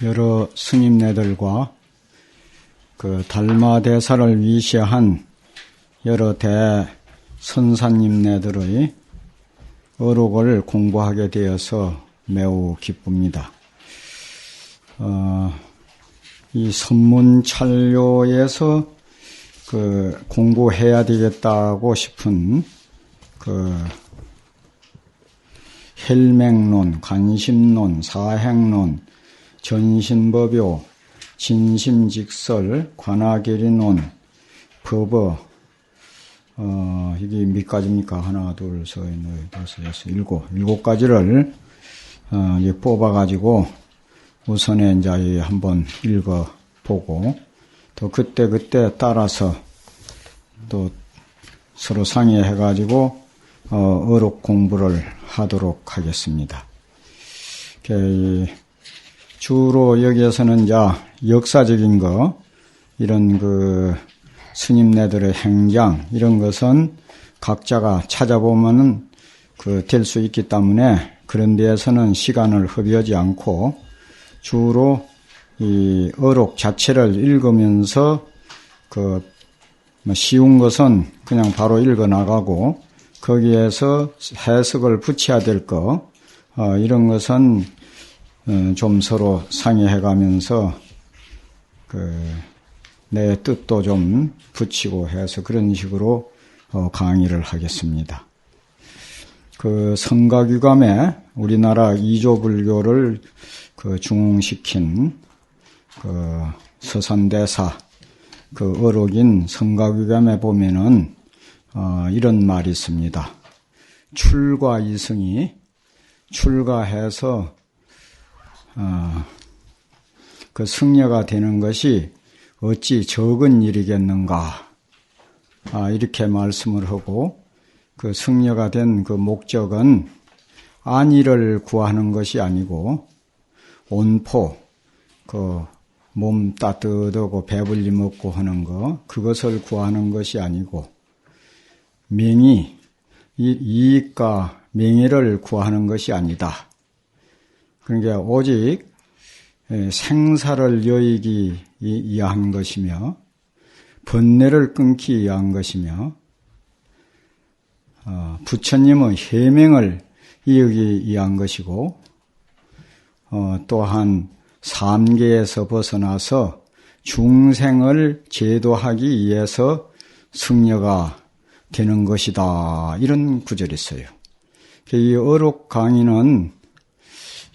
여러 스님네들과 그 달마대사를 위시한 여러 대선사님네들의 어록을 공부하게 되어서 매우 기쁩니다. 이 선문찰료에서 그 공부해야 되겠다고 싶은 그 헬맹론, 관심론, 사행론, 전신법요, 진심직설, 관하계리론, 법어, 이게 몇 가지입니까? 하나, 둘, 셋, 넷, 다섯, 여섯, 일곱 가지를 이제 뽑아가지고 우선에 이제 한번 읽어보고 또 그때 따라서 또 서로 상의해가지고 어록 공부를 하도록 하겠습니다. 주로 여기에서는 이제 역사적인 거, 이런 그 스님네들의 행장, 이런 것은 각자가 찾아보면은 될 수 있기 때문에 그런 데에서는 시간을 허비하지 않고 주로 이 어록 자체를 읽으면서 쉬운 것은 그냥 바로 읽어 나가고 거기에서 해석을 붙여야 될 거, 이런 것은 좀 서로 상의해 가면서 내 뜻도 좀 붙이고 해서 그런 식으로 강의를 하겠습니다. 성가규감에 우리나라 이조불교를 중흥시킨 서산대사 어록인 성가규감에 보면은 이런 말이 있습니다. 출가 이승이 출가해서 승려가 되는 것이 어찌 적은 일이겠는가, 이렇게 말씀을 하고 승려가 된 목적은 안위를 구하는 것이 아니고 온포, 몸 따뜻하고 배불리 먹고 하는 거, 그것을 구하는 것이 아니고 명의, 이익과 명예를 구하는 것이 아니다. 그러니까 오직 생사를 여의기 위한 것이며 번뇌를 끊기 위한 것이며 부처님의 해명을 이루기 위한 것이고 또한 삼계에서 벗어나서 중생을 제도하기 위해서 승려가 되는 것이다. 이런 구절이 있어요. 이 어록 강의는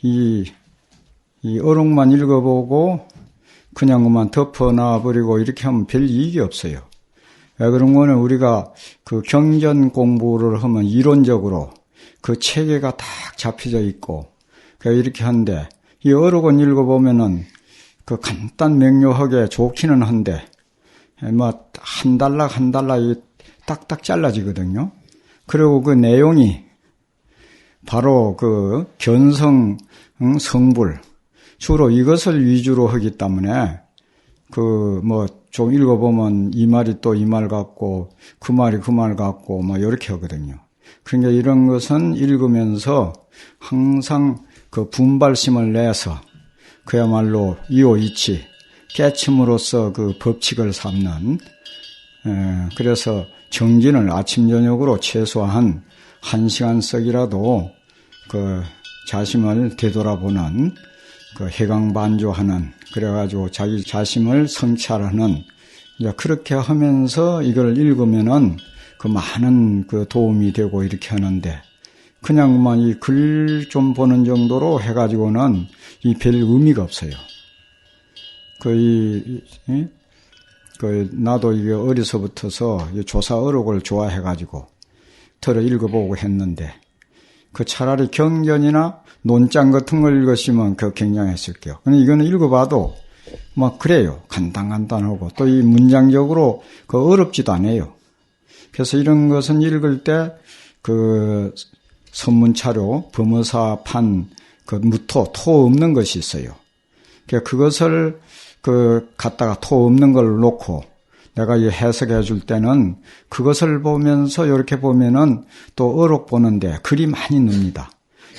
이 어록만 읽어보고 그냥 그만 덮어놔버리고 이렇게 하면 별 이익이 없어요. 왜 그런 거는 우리가 경전 공부를 하면 이론적으로 체계가 딱 잡혀져 있고 이렇게 하는데 이 어록은 읽어보면은 간단 명료하게 좋기는 한데 한 달락 딱딱 잘라지거든요. 그리고 그 내용이 바로 견성, 성불, 주로 이것을 위주로 하기 때문에 좀 읽어보면 이 말이 또 이 말 같고 그 말이 그 말 같고 이렇게 하거든요. 그러니까 이런 것은 읽으면서 항상 분발심을 내서 그야말로 이오이치 깨침으로써 법칙을 삼는, 그래서 정진을 아침 저녁으로 최소한 1시간씩이라도 자심을 되돌아보는 해강반조하는, 그래가지고 자기 자심을 성찰하는, 그렇게 하면서 이걸 읽으면은 많은 도움이 되고 이렇게 하는데 그냥만 이 글 좀 보는 정도로 해가지고는 별 의미가 없어요. 나도 이게 어려서부터서 조사 어록을 좋아해가지고 들어 읽어보고 했는데 차라리 경전이나 논장 같은 걸 읽었으면 굉장했을게요. 근데 이거는 읽어봐도 그래요. 간단하고 또 이 문장적으로 어렵지도 않아요. 그래서 이런 것은 읽을 때 선문차료, 범어사판, 무토, 토 없는 것이 있어요. 그것을 갖다가 토 없는 걸 놓고 내가 이 해석해 줄 때는 그것을 보면서 이렇게 보면은 또 어록 보는데 글이 많이 늡니다.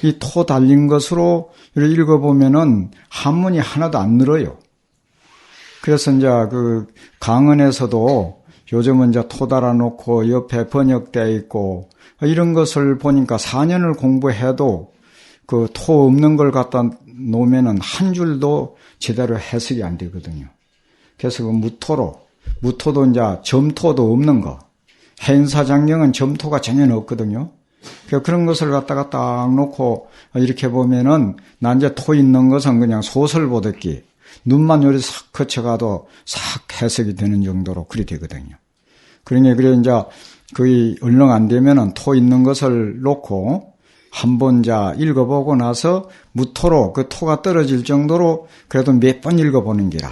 이 토 달린 것으로 읽어보면은 한문이 하나도 안 늘어요. 그래서 이제 그 강언에서도 요즘은 이제 토 달아놓고 옆에 번역되어 있고 이런 것을 보니까 4년을 공부해도 그 토 없는 걸 갖다 놓으면은 한 줄도 제대로 해석이 안 되거든요. 그래서 그 무토도 이제 점토도 없는 거. 해인사장경은 점토가 전혀 없거든요. 그런 것을 갖다가 딱 놓고 이렇게 보면은 난 이제 토 있는 것은 그냥 소설 보듯이 눈만 요리 싹 거쳐가도 싹 해석이 되는 정도로 그리 되거든요. 그러니 그래 이제 거의 얼렁 안 되면은 토 있는 것을 놓고 한번 이제 읽어보고 나서 무토로 그 토가 떨어질 정도로 그래도 몇 번 읽어보는 기라.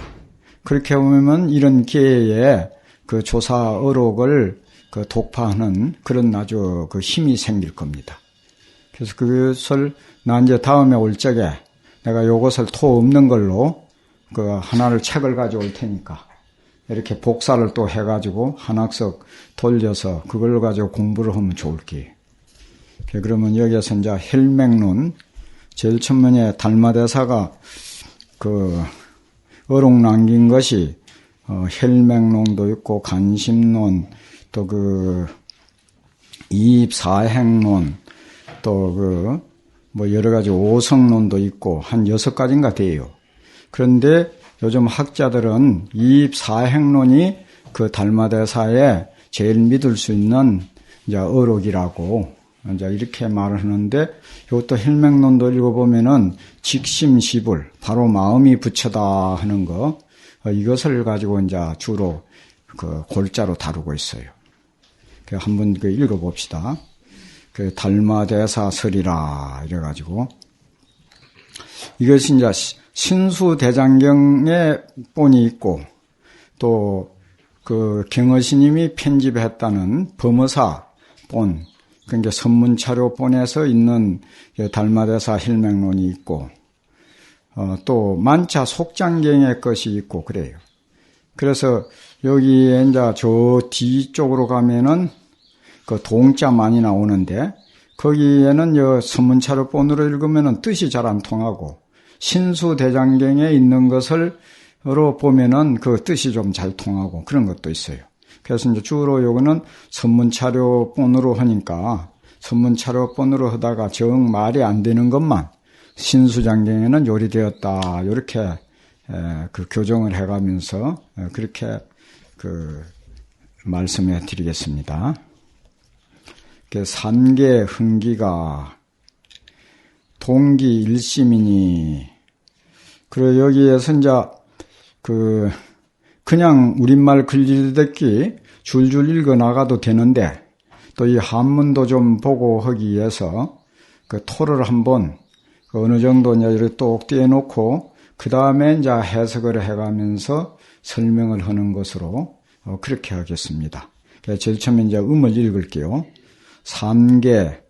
그렇게 보면 이런 기회에 그 조사어록을 그 독파하는 그런 아주 그 힘이 생길 겁니다. 그래서 그것을 나 이제 다음에 올 적에 내가 요것을 토 없는 걸로 그 하나를 책을 가져올 테니까 이렇게 복사를 또 해가지고 한 학석 돌려서 그걸 가지고 공부를 하면 좋을게. 그러면 여기에서 이제 헬맹론 제일 첫번에 달마대사가 그 어록 남긴 것이 헬맹론도 있고 간심론 또 그 이입사행론 또 그 뭐 여러 가지 오성론도 있고 한 6가지인가 돼요. 그런데 요즘 학자들은 이입사행론이 그 달마대사에 제일 믿을 수 있는 이제 어록이라고 이제 이렇게 말을 하는데 이것도 헬맹론도 읽어보면은 직심시불 바로 마음이 부처다 하는 거 이것을 가지고 이제 주로 그 골자로 다루고 있어요. 한번 그 읽어봅시다. 그 달마대사설이라 이래가지고 이것이 이제 신수대장경에 본이 있고 또 그 경허스님이 편집했다는 범어사 본 그러니까 선문차료본에서 있는 달마대사 헬맹론이 있고 또 만차 속장경의 것이 있고 그래요. 그래서 여기에 이제 저 뒤쪽으로 가면은 그 동자 많이 나오는데 거기에는 여 선문차료본으로 읽으면은 뜻이 잘 안 통하고 신수대장경에 있는 것을로 보면은 그 뜻이 좀 잘 통하고 그런 것도 있어요. 그래서 이제 주로 요거는 선문차료본으로 하니까 선문차료본으로 하다가 정 말이 안 되는 것만 신수장경에는 요리되었다 이렇게 그 교정을 해가면서 그렇게 그 말씀해 드리겠습니다. 그 산계 흥기가 동기 일심이니 그리고 여기에서 이제 그냥 우리말 글짓기 줄줄 읽어 나가도 되는데 또 이 한문도 좀 보고 하기 위해서 그 토를 한번 어느 정도 이제 이렇게 똑 떼놓고 그 다음에 이제 해석을 해가면서 설명을 하는 것으로 그렇게 하겠습니다. 제일 처음에 이제 음을 읽을게요. 산계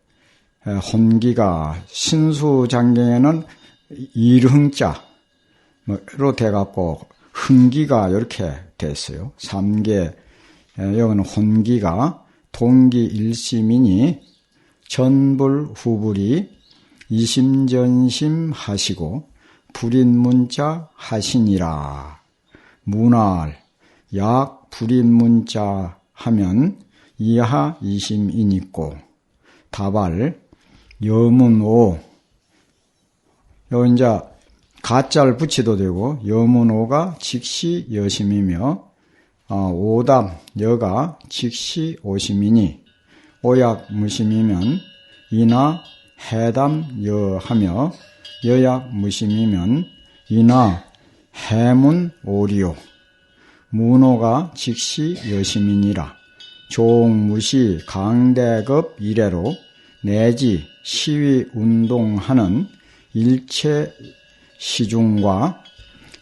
혼기가 신수장경에는 일흥자로 돼갖고 흥기가 이렇게 됐어요. 삼계 여기는 혼기가 동기 일심이니 전불 후불이 이심전심 하시고 불인문자 하시니라. 문할 약 불인문자 하면 이하 이심이니고 다발 여문오 요 이제 가짜를 붙이도 되고 여문오가 직시 여심이며 오답 여가 직시 오심이니 오약 무심이면 이나 해담 여하며 여약 무심이면 이나 해문 오리오 문오가 직시 여심이니라. 종무시 강대급 이래로 내지 시위 운동하는 일체 시중과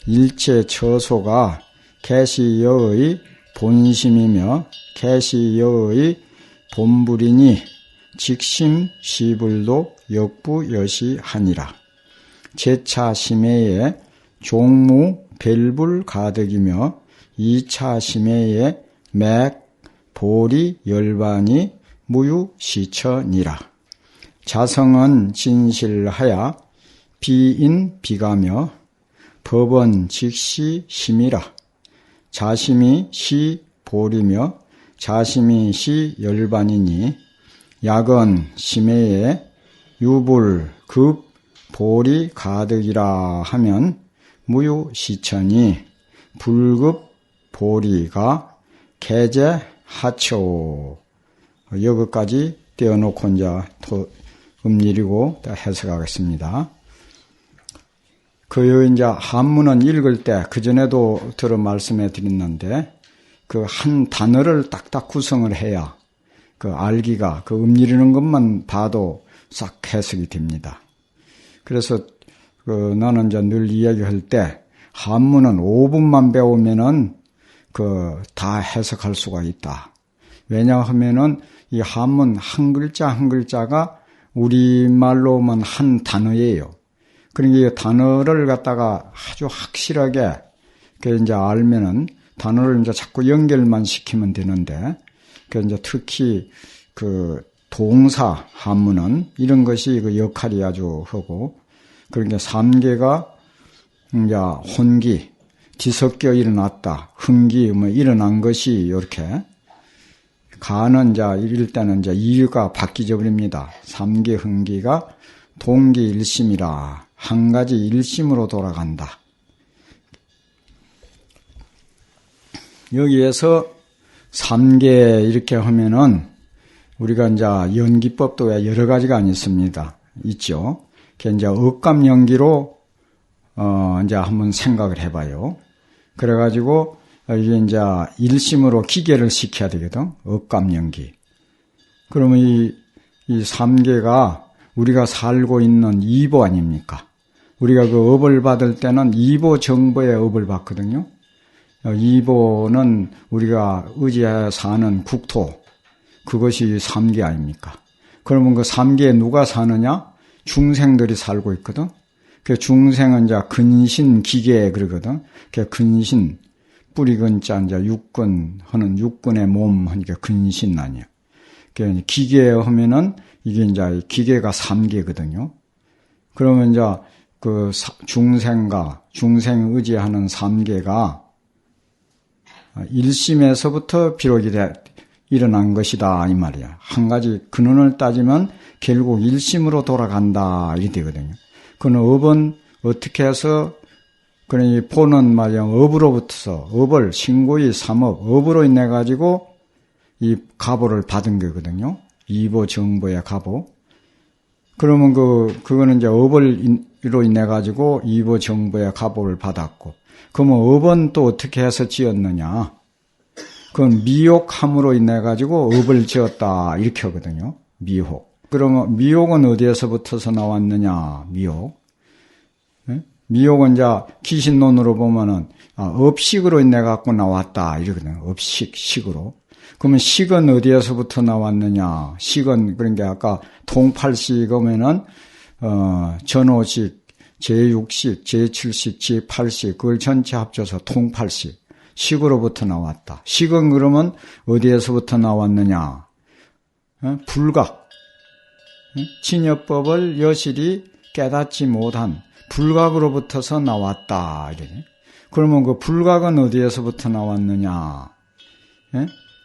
일체 처소가 개시여의 본심이며 개시여의 본불이니 직심 시불도 역부여시하니라. 제차 심해에 종무 벨불 가득이며 2차 심해에 맥 보리 열반이 무유 시처니라. 자성은 진실하야 비인 비가며 법은 직시 심이라. 자심이 시 보리며 자심이 시 열반이니 약은 심해에 유불급 보리 가득이라 하면 무유시천이 불급 보리가 개제 하초. 여기까지 떼어놓고 이제 음일이고 해석하겠습니다. 이제 한문은 읽을 때 그전에도 말씀해 드렸는데 그 한 단어를 딱딱 구성을 해야 알기가 음일이는 것만 봐도 싹 해석이 됩니다. 그래서 나는 이제 늘 이야기할 때 한문은 5분만 배우면은 다 해석할 수가 있다. 왜냐하면은 이 한문 한 글자 한 글자가 우리말로 하면 한 단어예요. 그러니까 이 단어를 갖다가 아주 확실하게 이제 알면은 단어를 이제 자꾸 연결만 시키면 되는데, 이제 특히 동사 한문은 이런 것이 역할이 아주 하고, 그러니까 삼계가 이제 혼기, 뒤섞여 일어났다, 흥기, 일어난 것이 이렇게, 가는 이제 이럴 때는 이제 이유가 바뀌져 버립니다. 삼계 흥기가 동기 일심이라. 한 가지 일심으로 돌아간다. 여기에서 삼계 이렇게 하면은 우리가 이제 연기법도 여러 가지가 있습니다. 있죠. 이제 억감 연기로 이제 한번 생각을 해봐요. 그래가지고 이게 이제 일심으로 기계를 시켜야 되거든. 억감 연기. 그러면 이 삼계가 우리가 살고 있는 이보 아닙니까? 우리가 업을 받을 때는 이보 정보의 업을 받거든요. 이보는 우리가 의지해 사는 국토, 그것이 삼계 아닙니까? 그러면 삼계에 누가 사느냐? 중생들이 살고 있거든. 그 중생은 이제 근신 기계 그러거든. 그 근신 뿌리 근자 이제 육근 하는 육근의 몸 하니까 근신 아니야. 그 기계 하면은 이게 이제 기계가 삼계거든요. 그러면 이제 중생 의지하는 삼계가 일심에서부터 비록이 일어난 것이다 이 말이야. 한 가지 근원을 따지면 결국 일심으로 돌아간다 이게 되거든요. 그는 업은 어떻게 해서 그러니 보는 말이야 업으로부터서 업을 신고의 삼업 업으로 인해 가지고 이 가보를 받은 거거든요. 이보 정보의 가보. 그러면 그거는 이제 업으로 인해 가지고 이보 정보의 가보를 받았고, 그러면 업은 또 어떻게 해서 지었느냐? 그건 미혹함으로 인해 가지고 업을 지었다 이렇게 하거든요. 미혹. 그러면 미혹은 어디에서부터서 나왔느냐? 미혹. 미혹은 이제 귀신론으로 보면은 업식으로 인해 갖고 나왔다 이러거든요. 업식으로. 그러면 식은 어디에서부터 나왔느냐? 식은 그러니까 아까 통팔식 오면은 전오식, 제6식, 제7식, 제8식 그걸 전체 합쳐서 통팔식. 식으로부터 나왔다. 식은 그러면 어디에서부터 나왔느냐? 불각. 진여법을 여실히 깨닫지 못한 불각으로부터서 나왔다. 그러면 그 불각은 어디에서부터 나왔느냐?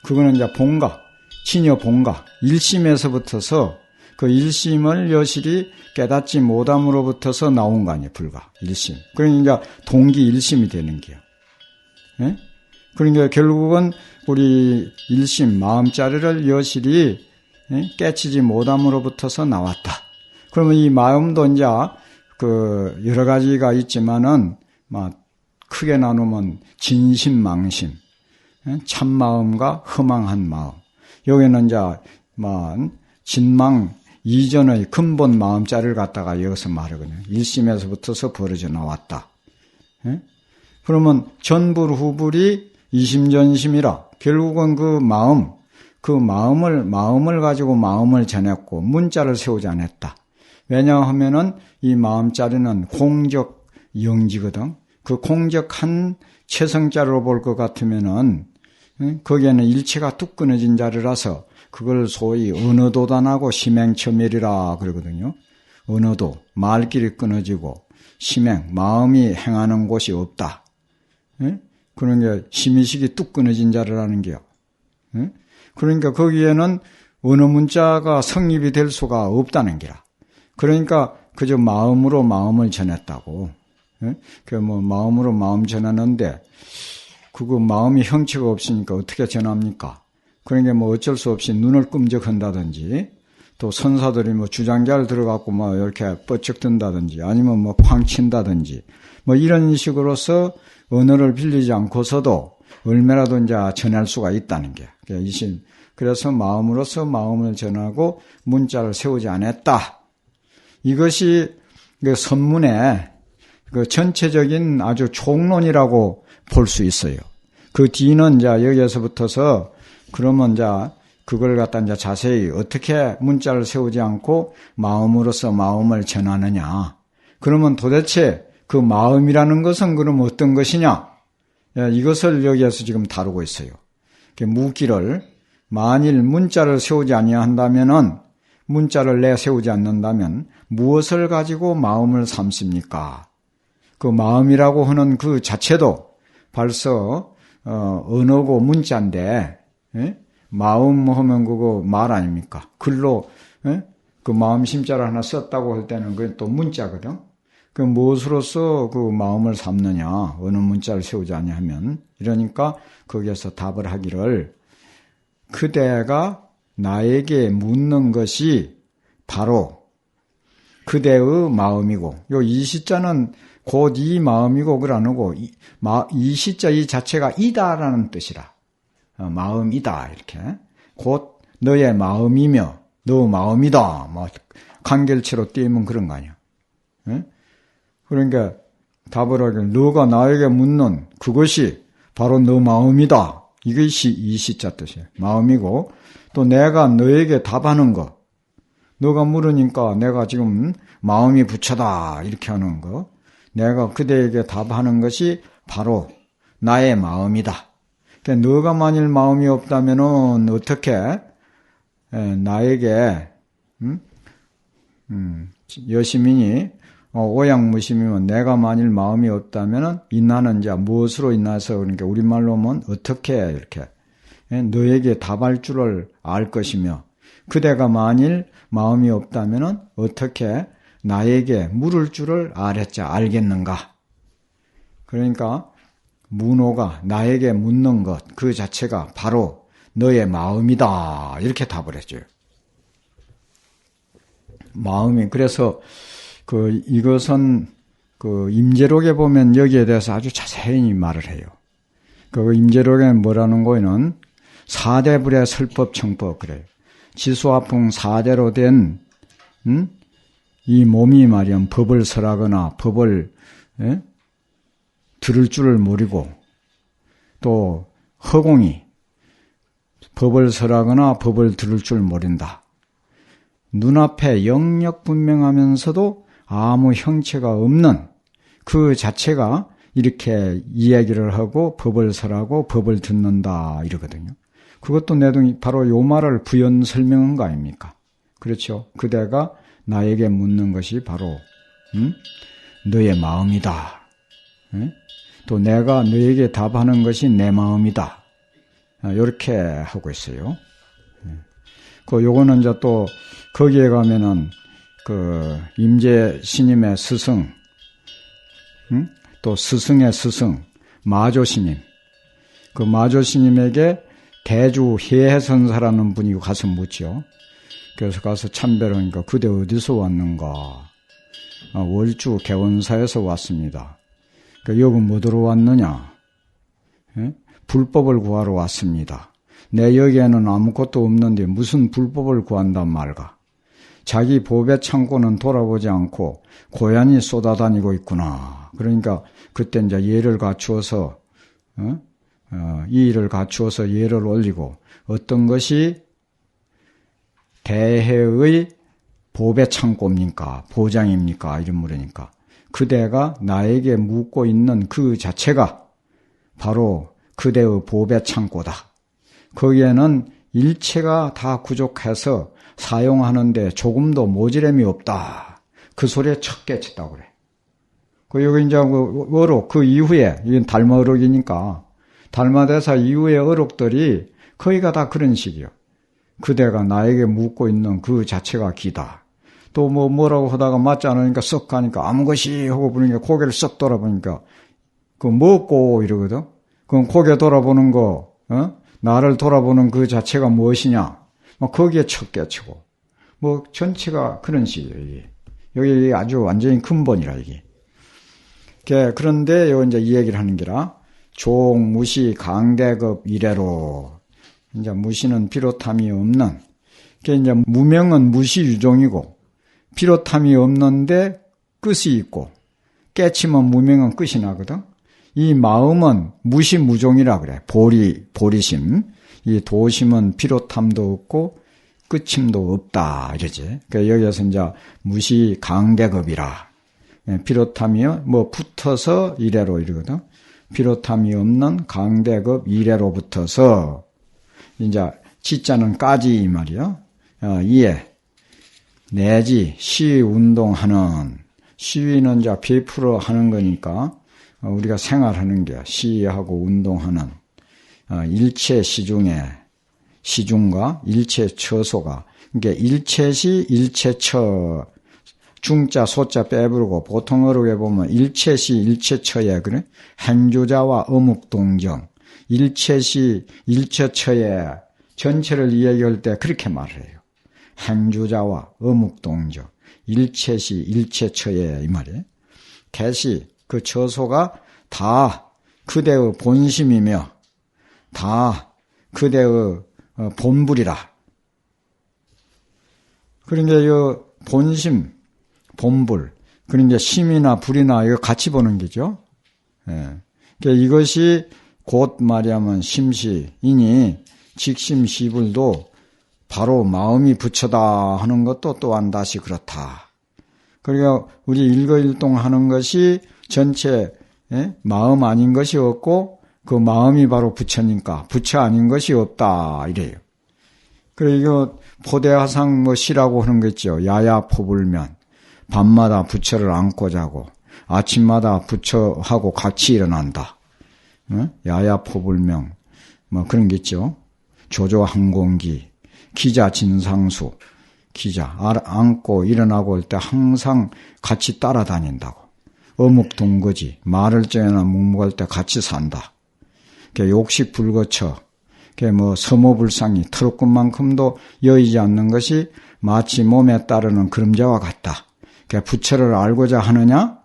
그거는 이제 본각, 진여 본각, 일심에서부터서 그 일심을 여실히 깨닫지 못함으로부터서 나온 거 아니에요, 불각, 일심. 그러니까 이제 동기 일심이 되는 게요. 그러니까 결국은 우리 일심, 마음자리를 여실히 깨치지 못함으로부터서 나왔다. 그러면 이 마음도 이제 여러 가지가 있지만은, 크게 나누면 진심, 망심, 참마음과 허망한 마음. 여기는 이제, 진망 이전의 근본 마음자리를 갖다가 여기서 말하거든요. 일심에서부터서 벌어져 나왔다. 그러면 전불 후불이 이심전심이라 결국은 그 마음을 가지고 마음을 전했고 문자를 세우지 않았다. 왜냐하면은 이 마음자리는 공적 영지거든. 그 공적한 체성자로 볼 것 같으면은 거기에는 일체가 뚝 끊어진 자리라서 그걸 소위 언어도단하고 심행처멸이라 그러거든요. 언어도 말길이 끊어지고 심행 마음이 행하는 곳이 없다. 그런 게 심의식이 뚝 끊어진 자리라는 게요. 그러니까 거기에는 언어 문자가 성립이 될 수가 없다는 게라. 그러니까 그저 마음으로 마음을 전했다고. 그 뭐 마음으로 마음 전하는데 그거 마음이 형체가 없으니까 어떻게 전합니까? 그러니까 뭐 어쩔 수 없이 눈을 끔적한다든지 또 선사들이 뭐 주장자를 들어갖고 뭐 이렇게 뻗쩍 든다든지 아니면 뭐 쾅 친다든지 뭐 이런 식으로서 언어를 빌리지 않고서도 얼마라도 이제 전할 수가 있다는 게. 그래서 마음으로서 마음을 전하고 문자를 세우지 않았다. 이것이 그 선문의 그 전체적인 아주 총론이라고 볼 수 있어요. 그 뒤는 이제 여기에서부터서 그러면 이제 그걸 갖다 이제 자세히 어떻게 문자를 세우지 않고 마음으로서 마음을 전하느냐. 그러면 도대체 그 마음이라는 것은 그럼 어떤 것이냐? 이것을 여기에서 지금 다루고 있어요. 묻기를 만일 문자를 세우지 아니한다면은 문자를 내세우지 않는다면 무엇을 가지고 마음을 삼습니까? 그 마음이라고 하는 그 자체도 벌써 언어고 문자인데 마음 하면 그거 말 아닙니까? 글로 그 마음 심자를 하나 썼다고 할 때는 그게 또 문자거든. 그 무엇으로서 그 마음을 삼느냐? 어느 문자를 세우지 아니하면 이러니까 거기에서 답을 하기를 그대가 나에게 묻는 것이 바로 그대의 마음이고 요 이 시자는 곧 이 마음이고 그러고 이 시자 이 자체가 이다라는 뜻이라. 마음이다 이렇게 곧 너의 마음이며 너 마음이다 뭐 간결체로 띄우면 그런 거 아니야. 그러니까 답을 하길 너가 나에게 묻는 그것이 바로 너 마음이다. 이것이 이 시자 뜻이에요. 마음이고 또 내가 너에게 답하는 거 너가 물으니까 내가 지금 마음이 부처다 이렇게 하는 거 내가 그대에게 답하는 것이 바로 나의 마음이다. 그러니까 너가 만일 마음이 없다면은 어떻게 나에게 여시민이 오양무심이면 내가 만일 마음이 없다면은 인나는 이제 무엇으로 인나서 그러니까 우리말로 하면 어떻게 이렇게 너에게 답할 줄을 알 것이며 그대가 만일 마음이 없다면은 어떻게 나에게 물을 줄을 알겠는가? 그러니까 문호가 나에게 묻는 것 그 자체가 바로 너의 마음이다 이렇게 답을 해줘요. 마음이 그래서 그 이것은 그 임재록에 보면 여기에 대해서 아주 자세히 말을 해요. 그 임재록에 뭐라는 거는 사대불의 설법 청법 그래요. 지수화풍 4대로 된 이 몸이 말이야 법을 설하거나 법을 들을 줄을 모르고 또 허공이 법을 설하거나 법을 들을 줄 모른다. 눈앞에 영역 분명하면서도 아무 형체가 없는 그 자체가 이렇게 이야기를 하고 법을 설하고 법을 듣는다 이러거든요. 그것도 내도 바로 요 말을 부연 설명한 거 아닙니까? 그렇죠. 그대가 나에게 묻는 것이 바로 너의 마음이다. 또 내가 너에게 답하는 것이 내 마음이다. 이렇게 하고 있어요. 그 요거는 이제 또 거기에 가면은 그 임재 스님의 스승, 또 스승의 스승 마조 스님, 그 마조 스님에게 대주 해해선사라는 분이 가서 묻죠. 그래서 가서 참배하니까 그대 어디서 왔는가? 월주 개원사에서 왔습니다. 그러니까 여기 뭐 들어왔느냐? 불법을 구하러 왔습니다. 내 여기에는 아무것도 없는데 무슨 불법을 구한단 말가? 자기 법의 창고는 돌아보지 않고 고연히 쏟아다니고 있구나. 그러니까 그때 이제 예를 갖추어서 이 일을 갖추어서 예를 올리고 어떤 것이 대해의 법의 창고입니까? 보장입니까? 이런 물으니까 그대가 나에게 묻고 있는 그 자체가 바로 그대의 법의 창고다. 거기에는 일체가 다 구족해서 사용하는데 조금도 모지람이 없다. 그 소리에 척 깨쳤다고 그래. 그 여기 이제 어록 그 이후에 이건 달마 어록이니까 달마대사 이후의 어록들이 거의가 다 그런 식이요. 그대가 나에게 묻고 있는 그 자체가 기다. 또 뭐라고 하다가 맞지 않으니까 썩 가니까 아무것이 하고 부르니까 고개를 썩 돌아보니까 그 먹고 이러거든. 그럼 고개 돌아보는 거, 나를 돌아보는 그 자체가 무엇이냐? 뭐 거기에 척 깨치고 뭐 전체가 그런 식이에요. 이게. 여기 아주 완전히 근본이라 이게. 그런데 요 이제 이 얘기를 하는 게라 종 무시 강대급 이래로 이제 무시는 비롯함이 없는. 이제 무명은 무시 유종이고 비롯함이 없는데 끝이 있고 깨치면 무명은 끝이 나거든. 이 마음은 무시무종이라 그래. 보리심. 이 도심은 비롯함도 없고 끝임도 없다 이러지. 그러니까 여기에서 이제 무시 강대급이라. 비롯함이 뭐 붙어서 이래로 이러거든. 비롯함이 없는 강대급 이래로 붙어서 이제 지자는 까지 이 말이야. 이에 내지 시위 운동하는 시위는 이제 베풀어 하는 거니까 우리가 생활하는 게 시위하고 운동하는 일체 시중에 시중과 일체 처소가 그러니까 일체시 일체처 중자 소자 빼부르고 보통 어록에 보면 일체시 일체처에 그래 행주자와 어묵동정 일체시 일체처에 전체를 이야기할 때 그렇게 말해요. 행주자와 어묵동정 일체시 일체처에 이 말이에요. 개시 그 처소가 다 그대의 본심이며 다 그대의 본불이라. 그러니까 이 본심, 본불, 그러니까 심이나 불이나 이거 같이 보는 거죠. 예. 그러니까 이것이 곧 말하면 심시이니 직심시불도 바로 마음이 부처다 하는 것도 또한 다시 그렇다. 그러니까 우리 일거일동하는 것이 전체 마음 아닌 것이 없고 그 마음이 바로 부처니까 부처 아닌 것이 없다 이래요. 그리고 포대화상 뭐 시라고 하는 거 있죠. 야야포불면 밤마다 부처를 안고 자고 아침마다 부처하고 같이 일어난다. 야야포불명 뭐 그런 게 있죠. 조조항공기 기자 진상수 기자 안고 일어나고 올 때 항상 같이 따라다닌다고. 어묵동거지 말을 째나 묵묵할 때 같이 산다. 욕식 불거쳐 뭐 서모불상이 트럭꾼만큼도 여의지 않는 것이 마치 몸에 따르는 그림자와 같다. 부처를 알고자 하느냐?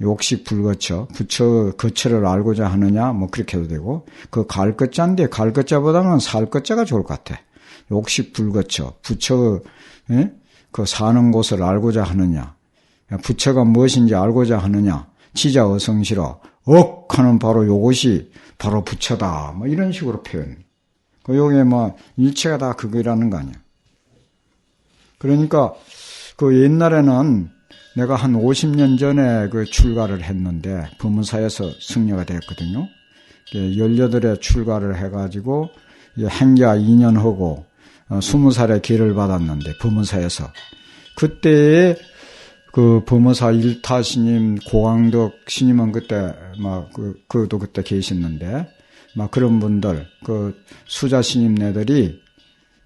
욕식 불거쳐 부처 거처를 알고자 하느냐? 뭐 그렇게 해도 되고 그 갈 것자인데 갈 것자보다는 살 것자가 좋을 것 같아. 욕식 불거쳐 부처 그 사는 곳을 알고자 하느냐? 부처가 무엇인지 알고자 하느냐? 지자 어성시러 하는 바로 요것이 바로 부처다. 뭐 이런 식으로 표현. 그 요게 뭐 일체가 다 그거라는 거 아니야. 그러니까 그 옛날에는 내가 한 50년 전에 그 출가를 했는데 법문사에서 승려가 됐거든요. 18에 출가를 해가지고 행자 2년 하고 20살에 기를 받았는데 법문사에서 그때에 그 법무사 일타 스님, 고광덕 스님은 그때 그도 그때 계셨는데 그런 분들 그 수자 스님네들이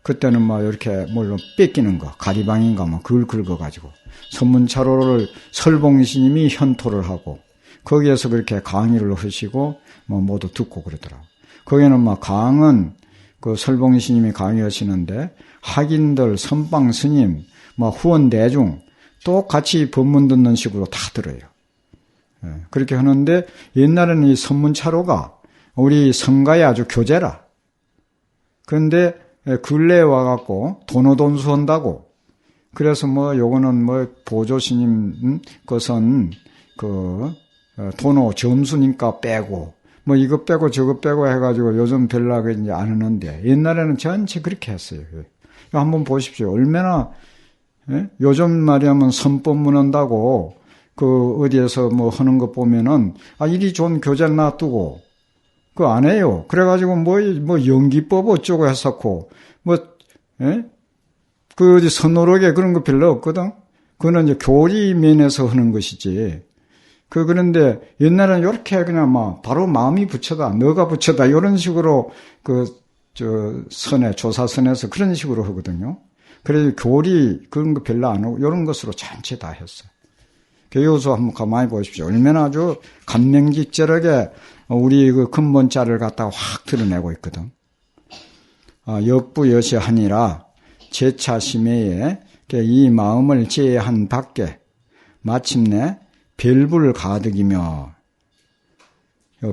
그때는 이렇게 뭘로 뺏기는 거 가리방인가 그걸 긁어가지고 선문차로를 설봉 스님이 현토를 하고 거기에서 그렇게 강의를 하시고 모두 듣고 그러더라고. 거기는 강은 그 설봉 스님이 강의하시는데 학인들, 선방 스님, 후원 대중 똑같이 법문 듣는 식으로 다 들어요. 그렇게 하는데 옛날에는 이 선문차로가 우리 성가의 아주 교재라. 그런데 근래에 와갖고 도노돈수 한다고. 그래서 요거는 보조스님 것은 도노 점수니까 빼고 이거 빼고 저거 빼고 해가지고 요즘 별나게 이제 안 하는데 옛날에는 전체 그렇게 했어요. 한번 보십시오. 얼마나 요즘 말이야면 선법문 한다고 어디에서 하는 거 보면은 이리 좋은 교재를 놔두고 그거 안 해요. 그래가지고 뭐 연기법 어쩌고 했었고, 그 어디 선호록에 그런 거 별로 없거든? 그거는 이제 교리면에서 하는 것이지. 그런데 옛날에는 이렇게 그냥 막 바로 마음이 부처다, 너가 부처다, 이런 식으로 조사선에서 그런 식으로 하거든요. 그래서 교리 그런 거 별로 안 하고, 이런 것으로 전체 다 했어요. 교요서 한번 가만히 보십시오. 얼마나 아주 감명직절하게 우리 그 근본자를 갖다가 확 드러내고 있거든. 역부여시하니라 제차심해에 이 마음을 제한 밖에 마침내 별불 가득이며,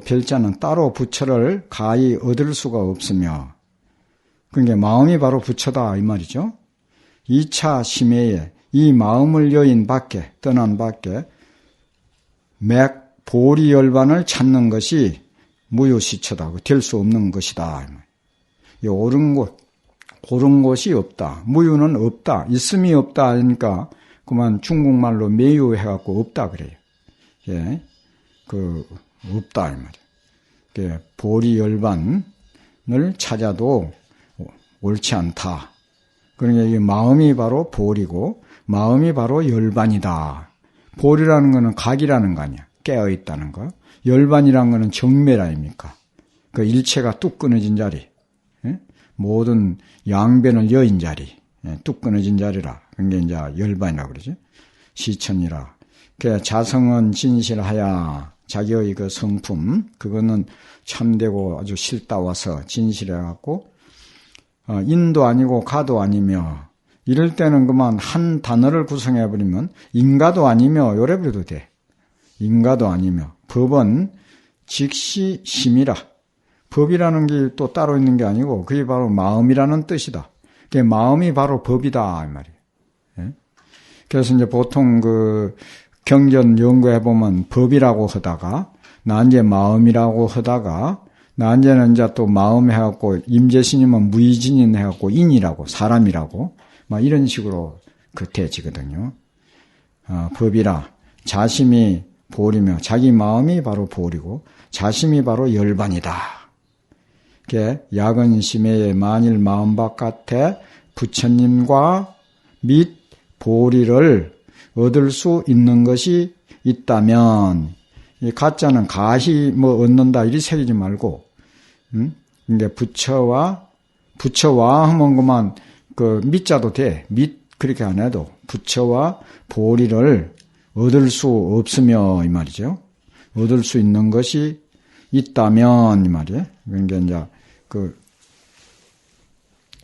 별자는 따로 부처를 가히 얻을 수가 없으며, 그러니까 마음이 바로 부처다 이 말이죠. 2차 심해에 이 마음을 여인 밖에, 떠난 밖에 맥 보리 열반을 찾는 것이 무효시처다, 될 수 없는 것이다. 이 옳은 곳이 없다. 무효는 없다. 있음이 없다 하니까 그만 중국말로 매유해갖고 없다 그래요. 예, 없다 이 말이에요. 보리 열반을 찾아도 옳지 않다. 그러니까 이 마음이 바로 보리고 마음이 바로 열반이다. 보리라는 거는 각이라는 거 아니야. 깨어있다는 거. 열반이라는 거는 정멸 아닙니까? 그 일체가 뚝 끊어진 자리. 예? 모든 양변을 여인 자리. 예, 뚝 끊어진 자리라. 그게 이제 열반이라고 그러지. 시천이라. 그 자성은 진실하야. 자기의 그 성품, 그거는 참되고 아주 실다워서 진실해갖고, 인도 아니고 가도 아니며, 이럴 때는 그만 한 단어를 구성해버리면 인가도 아니며 요래버려도 돼. 인가도 아니며. 법은 즉시 심이라. 법이라는 게 또 따로 있는 게 아니고 그게 바로 마음이라는 뜻이다. 그게 마음이 바로 법이다 이 말이에요. 예? 그래서 이제 보통 그 경전 연구해보면 법이라고 하다가 나 이제 마음이라고 하다가 나 이제는 이제 또 마음 해갖고 임재신이면 무의진인 해갖고 인이라고 사람이라고 막 이런 식으로 되지거든요. 법이라 자심이 보리며 자기 마음이 바로 보리고 자심이 바로 열반이다. 야근 심해에 만일 마음 바깥에 부처님과 및 보리를 얻을 수 있는 것이 있다면, 이 가짜는 가히 뭐 얻는다 이리 새기지 말고, 근데 부처와 하면 그만 그 밑자도 돼. 그렇게 안 해도 부처와 보리를 얻을 수 없으며 이 말이죠. 얻을 수 있는 것이 있다면 이 말이에요. 그러니까 이제 그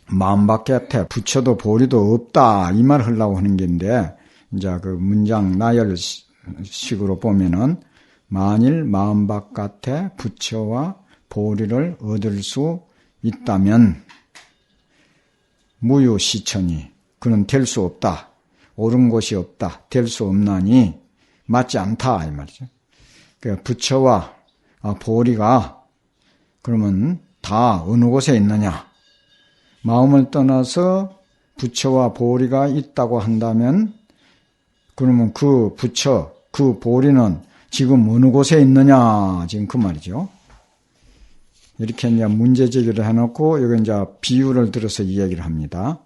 마음 바깥에 부처도 보리도 없다 이 말 하려고 하는 게인데 이제 그 문장 나열식으로 보면은 만일 마음 바깥에 부처와 보리를 얻을 수 있다면 무효시천이 그는 될 수 없다. 옳은 곳이 없다. 될 수 없나니 맞지 않다 이 말이죠. 그러니까 부처와 보리가 그러면 다 어느 곳에 있느냐? 마음을 떠나서 부처와 보리가 있다고 한다면 그러면 그 부처, 그 보리는 지금 어느 곳에 있느냐? 지금 그 말이죠. 이렇게 이제 문제 제기를 해놓고 여기 이제 비유를 들어서 이야기를 합니다.